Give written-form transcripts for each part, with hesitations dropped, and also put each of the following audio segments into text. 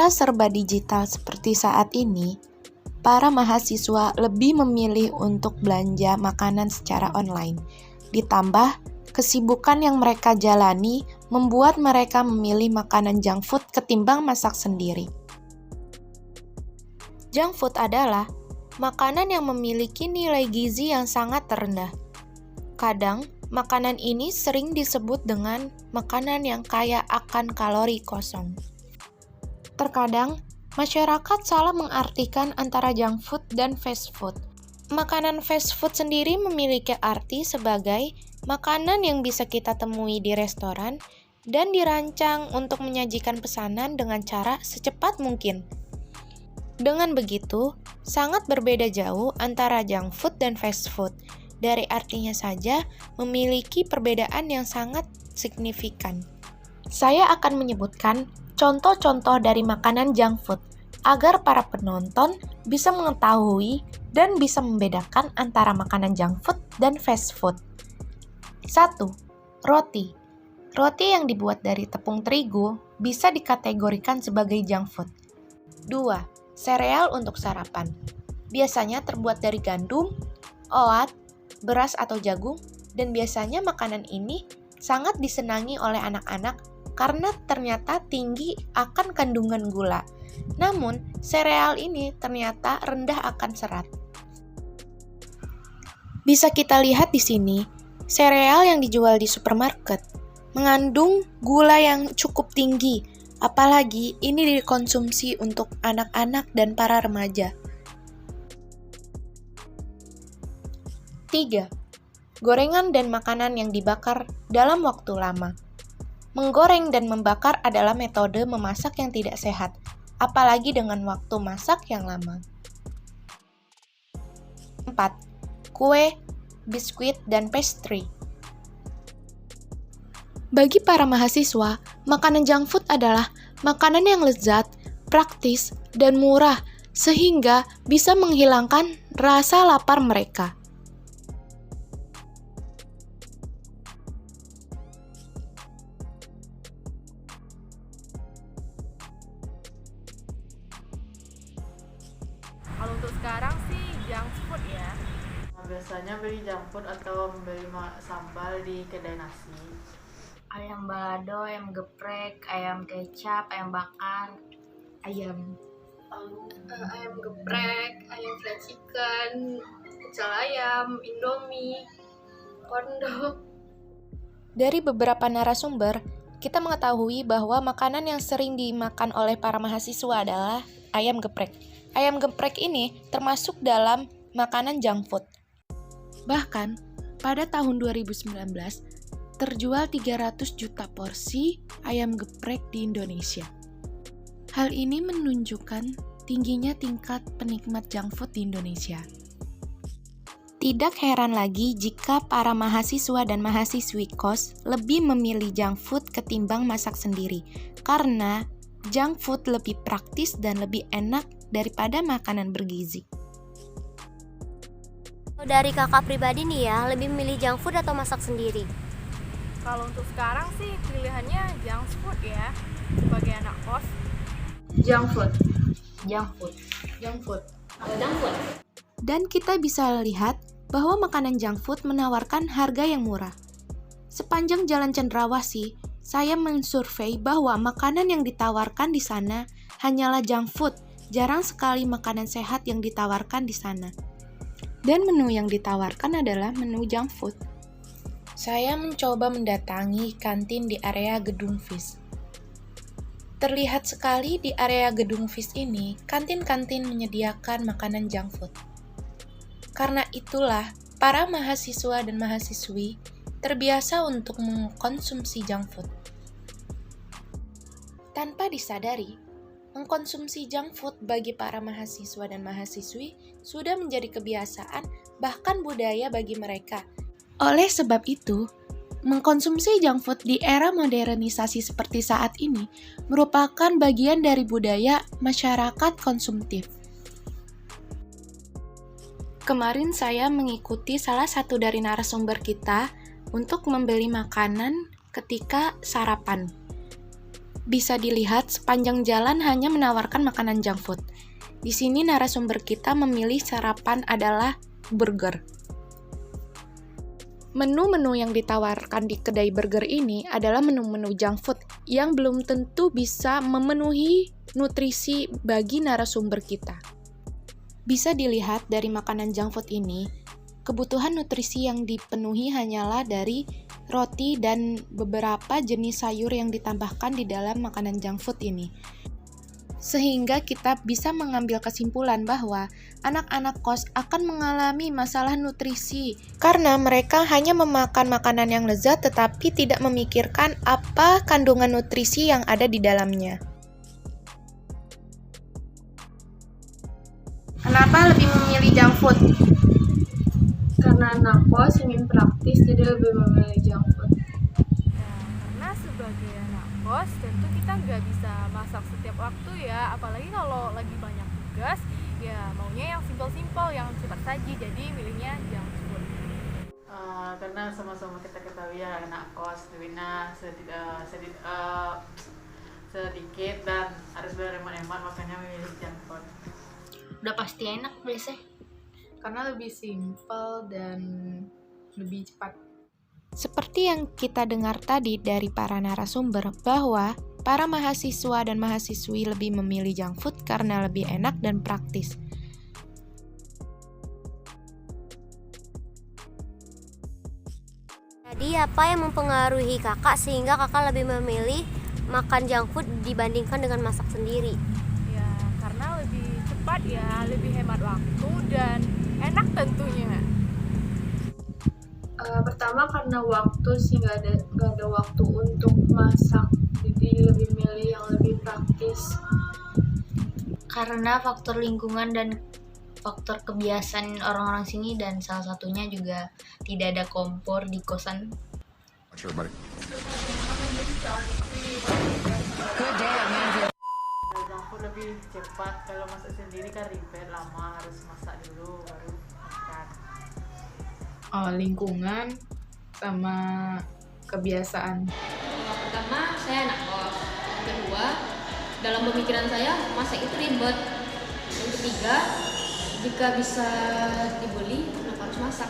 era serba digital seperti saat ini, para mahasiswa lebih memilih untuk belanja makanan secara online. Ditambah, kesibukan yang mereka jalani membuat mereka memilih makanan junk food ketimbang masak sendiri. Junk food adalah makanan yang memiliki nilai gizi yang sangat rendah. Kadang, makanan ini sering disebut dengan makanan yang kaya akan kalori kosong. Terkadang, masyarakat salah mengartikan antara junk food dan fast food. Makanan fast food sendiri memiliki arti sebagai makanan yang bisa kita temui di restoran dan dirancang untuk menyajikan pesanan dengan cara secepat mungkin. Dengan begitu, sangat berbeda jauh antara junk food dan fast food. Dari artinya saja, memiliki perbedaan yang sangat signifikan. Saya akan menyebutkan contoh-contoh dari makanan junk food agar para penonton bisa mengetahui dan bisa membedakan antara makanan junk food dan fast food. 1. Roti. Roti yang dibuat dari tepung terigu bisa dikategorikan sebagai junk food. 2. Sereal untuk sarapan. Biasanya terbuat dari gandum, oat, beras atau jagung, dan biasanya makanan ini sangat disenangi oleh anak-anak karena ternyata tinggi akan kandungan gula. Namun, sereal ini ternyata rendah akan serat. Bisa kita lihat di sini, sereal yang dijual di supermarket mengandung gula yang cukup tinggi, apalagi ini dikonsumsi untuk anak-anak dan para remaja. 3. Gorengan dan makanan yang dibakar dalam waktu lama. Menggoreng dan membakar adalah metode memasak yang tidak sehat, apalagi dengan waktu masak yang lama. 4. Kue, biskuit, dan pastry. Bagi para mahasiswa, makanan junk food adalah makanan yang lezat, praktis, dan murah, sehingga bisa menghilangkan rasa lapar mereka. Kalau untuk sekarang sih junk food ya. Biasanya beli junk food atau membeli sambal di kedai nasi. Ayam balado, ayam geprek, ayam kecap, ayam bakar, ayam geprek, ayam fried chicken, pecel ayam, indomie, kondok. Dari beberapa narasumber, kita mengetahui bahwa makanan yang sering dimakan oleh para mahasiswa adalah ayam geprek. Ayam geprek ini termasuk dalam makanan junk food. Bahkan, pada tahun 2019, terjual 300 juta porsi ayam geprek di Indonesia. Hal ini menunjukkan tingginya tingkat penikmat junk food di Indonesia. Tidak heran lagi jika para mahasiswa dan mahasiswi kos lebih memilih junk food ketimbang masak sendiri, karena junk food lebih praktis dan lebih enak daripada makanan bergizi. Dari kakak pribadi nih ya, lebih milih junk food atau masak sendiri? Kalau untuk sekarang sih pilihannya junk food ya. Sebagai anak kos, Junk food. Dan kita bisa lihat bahwa makanan junk food menawarkan harga yang murah. Sepanjang Jalan Cendrawasih, saya mensurvei bahwa makanan yang ditawarkan di sana hanyalah junk food. Jarang sekali makanan sehat yang ditawarkan di sana. Dan menu yang ditawarkan adalah menu junk food. Saya mencoba mendatangi kantin di area Gedung Fish. Terlihat sekali di area Gedung Fish ini, kantin-kantin menyediakan makanan junk food. Karena itulah, para mahasiswa dan mahasiswi terbiasa untuk mengkonsumsi junk food. Tanpa disadari, mengkonsumsi junk food bagi para mahasiswa dan mahasiswi sudah menjadi kebiasaan, bahkan budaya bagi mereka. Oleh sebab itu, mengkonsumsi junk food di era modernisasi seperti saat ini merupakan bagian dari budaya masyarakat konsumtif. Kemarin saya mengikuti salah satu dari narasumber kita untuk membeli makanan ketika sarapan. Bisa dilihat sepanjang jalan hanya menawarkan makanan junk food. Di sini narasumber kita memilih sarapan adalah burger. Menu-menu yang ditawarkan di kedai burger ini adalah menu-menu junk food yang belum tentu bisa memenuhi nutrisi bagi narasumber kita. Bisa dilihat dari makanan junk food ini, kebutuhan nutrisi yang dipenuhi hanyalah dari roti dan beberapa jenis sayur yang ditambahkan di dalam makanan junk food ini. Sehingga kita bisa mengambil kesimpulan bahwa anak-anak kos akan mengalami masalah nutrisi karena mereka hanya memakan makanan yang lezat tetapi tidak memikirkan apa kandungan nutrisi yang ada di dalamnya. Kenapa lebih memilih junk food? Karena anak kos ingin praktis, jadi lebih memilih junk food. Karena sebagai anak kos tentu kita nggak bisa masak setiap waktu ya, apalagi kalau lagi banyak tugas ya maunya yang simpel-simpel, yang cepat saji, jadi milihnya junk food. Karena sama-sama kita ketahui ya anak kos duitnya sedikit dan harus berhemat-hemat, makanya memilih junk food. Udah pasti enak biasanya. Karena lebih simpel dan lebih cepat. Seperti yang kita dengar tadi dari para narasumber bahwa para mahasiswa dan mahasiswi lebih memilih junk food karena lebih enak dan praktis. Jadi apa yang mempengaruhi kakak sehingga kakak lebih memilih makan junk food dibandingkan dengan masak sendiri? Ya karena lebih cepat ya, lebih hemat waktu dan enak tentunya. Pertama karena waktu sih, nggak ada waktu untuk masak, jadi lebih milih yang lebih praktis. Karena faktor lingkungan dan faktor kebiasaan orang-orang sini, dan salah satunya juga tidak ada kompor di kosan. Kalau junk food lebih cepat, kalau masak sendiri kan ribet, lama, harus masak dulu baru makan. Lingkungan sama kebiasaan. Yang pertama, saya anak kos. Yang kedua, dalam pemikiran saya masak itu ribet. Yang ketiga, jika bisa dibeli, kenapa harus masak?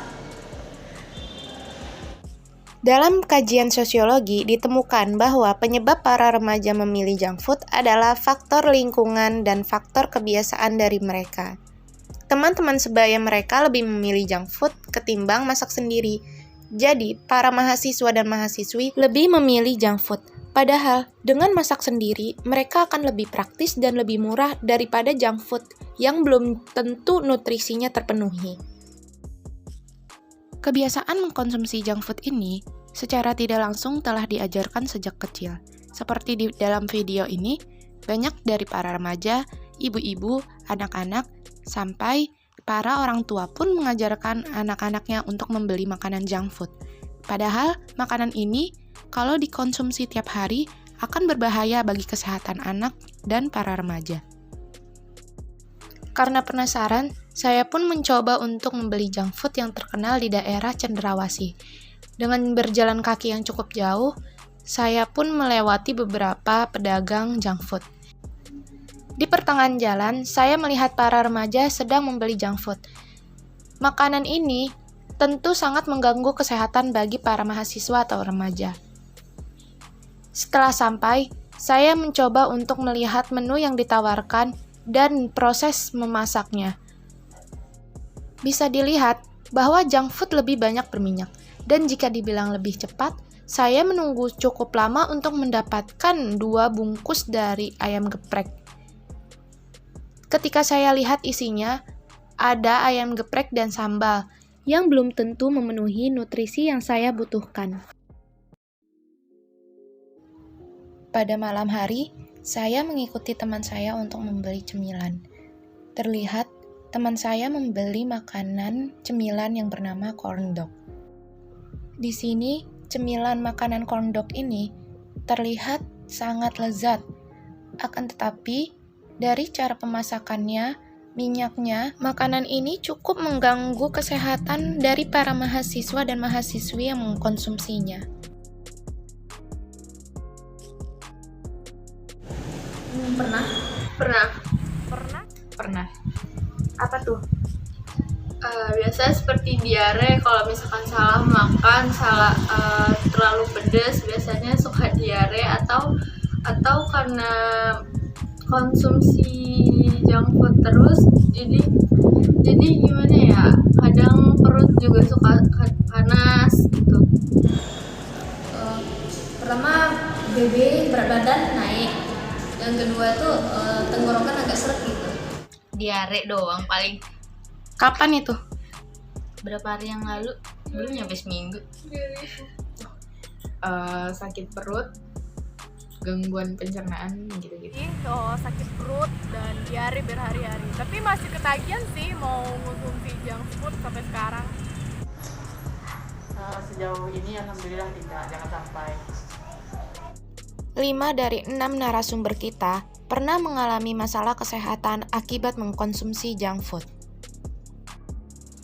Dalam kajian sosiologi ditemukan bahwa penyebab para remaja memilih junk food adalah faktor lingkungan dan faktor kebiasaan dari mereka. Teman-teman sebaya mereka lebih memilih junk food ketimbang masak sendiri. Jadi, para mahasiswa dan mahasiswi lebih memilih junk food. Padahal, dengan masak sendiri, mereka akan lebih praktis dan lebih murah daripada junk food yang belum tentu nutrisinya terpenuhi. Kebiasaan mengkonsumsi junk food ini secara tidak langsung telah diajarkan sejak kecil. Seperti di dalam video ini, banyak dari para remaja, ibu-ibu, anak-anak, sampai para orang tua pun mengajarkan anak-anaknya untuk membeli makanan junk food. Padahal, makanan ini kalau dikonsumsi tiap hari akan berbahaya bagi kesehatan anak dan para remaja. Karena penasaran, saya pun mencoba untuk membeli junk food yang terkenal di daerah Cenderawasih. Dengan berjalan kaki yang cukup jauh, saya pun melewati beberapa pedagang junk food. Di pertengahan jalan, saya melihat para remaja sedang membeli junk food. Makanan ini tentu sangat mengganggu kesehatan bagi para mahasiswa atau remaja. Setelah sampai, saya mencoba untuk melihat menu yang ditawarkan dan proses memasaknya. Bisa dilihat bahwa junk food lebih banyak berminyak, dan jika dibilang lebih cepat, saya menunggu cukup lama untuk mendapatkan 2 bungkus dari ayam geprek. Ketika saya lihat isinya, ada ayam geprek dan sambal, yang belum tentu memenuhi nutrisi yang saya butuhkan. Pada malam hari, saya mengikuti teman saya untuk membeli cemilan. Terlihat, teman saya membeli makanan cemilan yang bernama corn dog. Di sini, cemilan makanan corn dog ini terlihat sangat lezat. Akan tetapi, dari cara pemasakannya, minyaknya, makanan ini cukup mengganggu kesehatan dari para mahasiswa dan mahasiswi yang mengkonsumsinya. Pernah. Pernah. Pernah. Apa tuh? Biasanya seperti diare, kalau misalkan salah makan, terlalu pedas, biasanya suka diare atau karena konsumsi junk food terus, jadi gimana ya, kadang perut juga suka panas gitu. Pertama BB berat badan naik. Yang kedua tuh tenggorokan agak seret gitu. Diare doang paling. Kapan itu? Berapa hari yang lalu? Belum nyampe seminggu. Sakit perut, gangguan pencernaan gitu-gitu. Sakit perut dan diare berhari-hari. Tapi masih ketagihan sih mau konsumsi junk food sampai sekarang. Sejauh ini alhamdulillah tidak, jangan sampai. 5 dari 6 narasumber kita pernah mengalami masalah kesehatan akibat mengkonsumsi junk food.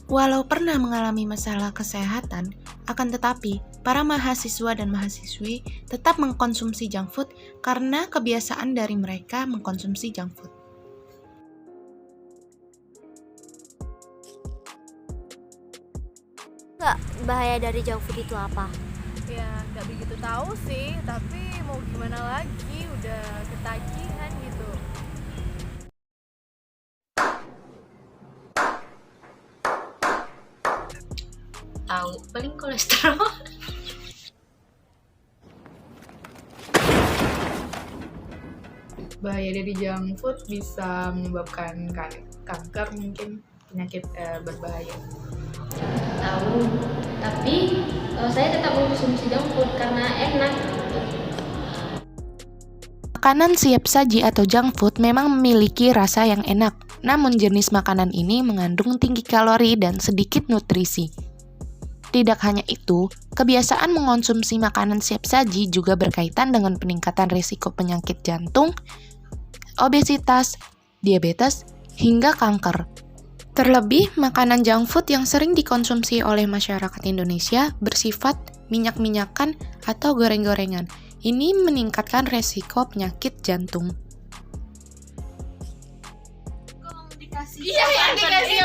Walau pernah mengalami masalah kesehatan, akan tetapi para mahasiswa dan mahasiswi tetap mengkonsumsi junk food karena kebiasaan dari mereka mengkonsumsi junk food. Nggak, bahaya dari junk food itu apa? Ya nggak begitu tahu sih, tapi mau gimana lagi, udah ketagihan gitu. Tahu, paling kolesterol. Bahaya dari junk food bisa menyebabkan kanker, mungkin penyakit berbahaya. Tahu. Tapi saya tetap mengkonsumsi junk food karena enak. Makanan siap saji atau junk food memang memiliki rasa yang enak, namun jenis makanan ini mengandung tinggi kalori dan sedikit nutrisi. Tidak hanya itu, kebiasaan mengonsumsi makanan siap saji juga berkaitan dengan peningkatan risiko penyakit jantung, obesitas, diabetes, hingga kanker. Terlebih, makanan junk food yang sering dikonsumsi oleh masyarakat Indonesia bersifat minyak-minyakan atau goreng-gorengan. Ini meningkatkan resiko penyakit jantung. Iya, yang dikasih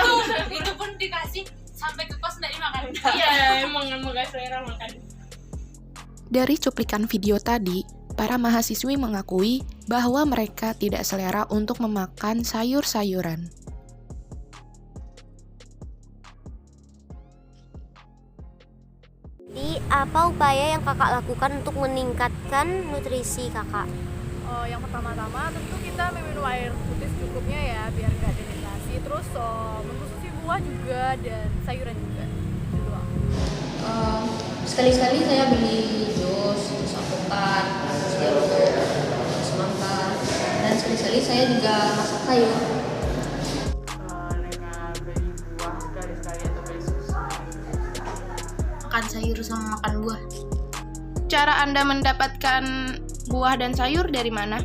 itu pun dikasih sampai ke kos nggak dimakan. Iya, emang gak selera makan. Dari cuplikan video tadi, para mahasiswi mengakui bahwa mereka tidak selera untuk memakan sayur-sayuran. Jadi, apa upaya yang kakak lakukan untuk meningkatkan nutrisi kakak? Yang pertama-tama tentu kita meminum air putih secukupnya ya, biar nggak dehidrasi. Terus mengkonsumsi buah juga dan sayuran juga. Itu doang. Sekali-sekali saya beli jus alpukat, jus jeruk, semangka, dan sekali-sekali saya juga masak sayur. Dengan beli buah sekali-sekali atau beli susu. Makan sayur sama makan buah. Cara Anda mendapatkan buah dan sayur dari mana?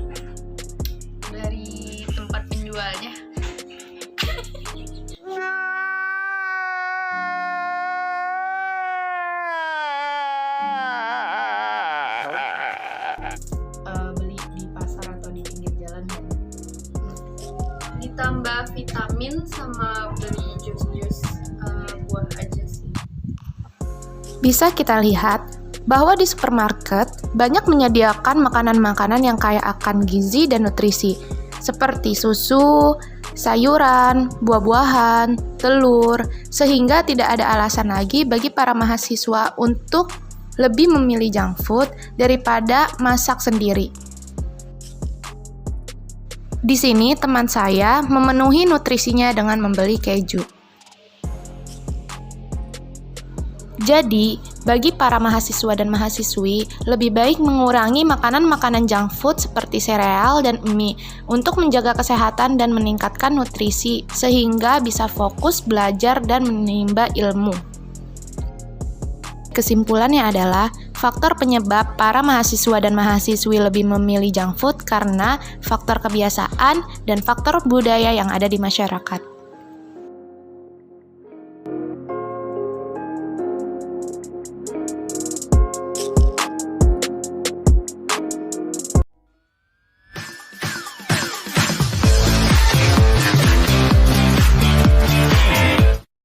Dari tempat penjualnya. Beli di pasar atau di pinggir jalan kan. Ditambah vitamin sama beli jus-jus buah aja sih. Bisa kita lihat bahwa di supermarket banyak menyediakan makanan-makanan yang kaya akan gizi dan nutrisi, seperti susu, sayuran, buah-buahan, telur, sehingga tidak ada alasan lagi bagi para mahasiswa untuk lebih memilih junk food daripada masak sendiri. Di sini teman saya memenuhi nutrisinya dengan membeli keju. Jadi, bagi para mahasiswa dan mahasiswi, lebih baik mengurangi makanan-makanan junk food seperti sereal dan mie untuk menjaga kesehatan dan meningkatkan nutrisi, sehingga bisa fokus belajar dan menimba ilmu. Kesimpulannya adalah, faktor penyebab para mahasiswa dan mahasiswi lebih memilih junk food karena faktor kebiasaan dan faktor budaya yang ada di masyarakat.